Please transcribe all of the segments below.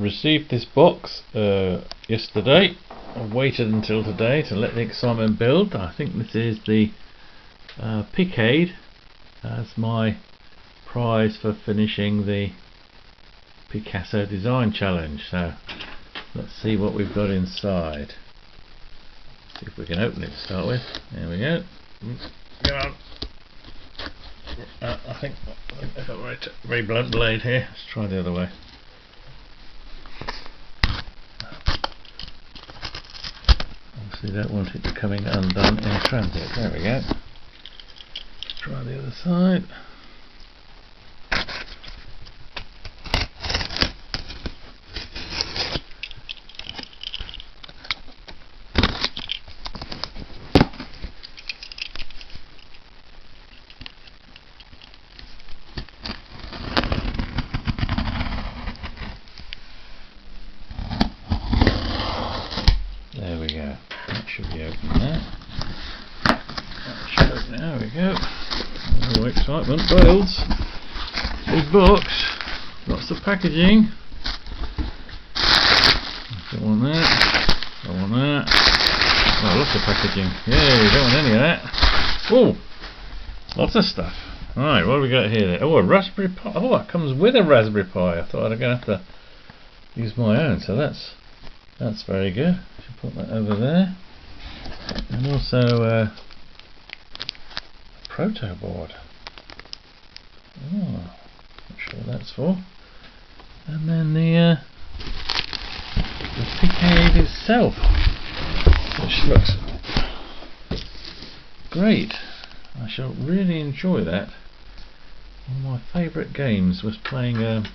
received this box yesterday. I waited until today to let the excitement build. I think this is the Picade as my prize for finishing the Picasso Design Challenge. So let's see what we've got inside. See if we can open it to start with. There we go. Go on. I think I've got a very blunt blade here. Let's try the other way. Obviously don't want it coming undone in transit. There we go. Try the other side. There we go. That should be open now. That should open. There we go. Oh, excitement builds. Big box. Lots of packaging. Don't want that. Don't want that. Oh, lots of packaging. Yay, don't want any of that. Oh, lots of stuff. Alright, what have we got here then? Oh, a Raspberry Pi. Oh, it comes with a Raspberry Pi. I thought I was going to have to use my own, so that's very good. Should put that over there. And also a proto board. Oh, not sure what that's for. And then the Picade itself, which looks great. I shall really enjoy that. One of my favourite games was playing an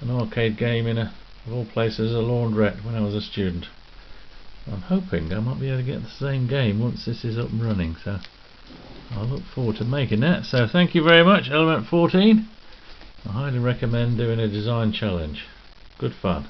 arcade game in of all places, a laundrette when I was a student. I'm hoping I might be able to get the same game once this is up and running, so I look forward to making that. So thank you very much, Element14. I highly recommend doing a design challenge. Good fun.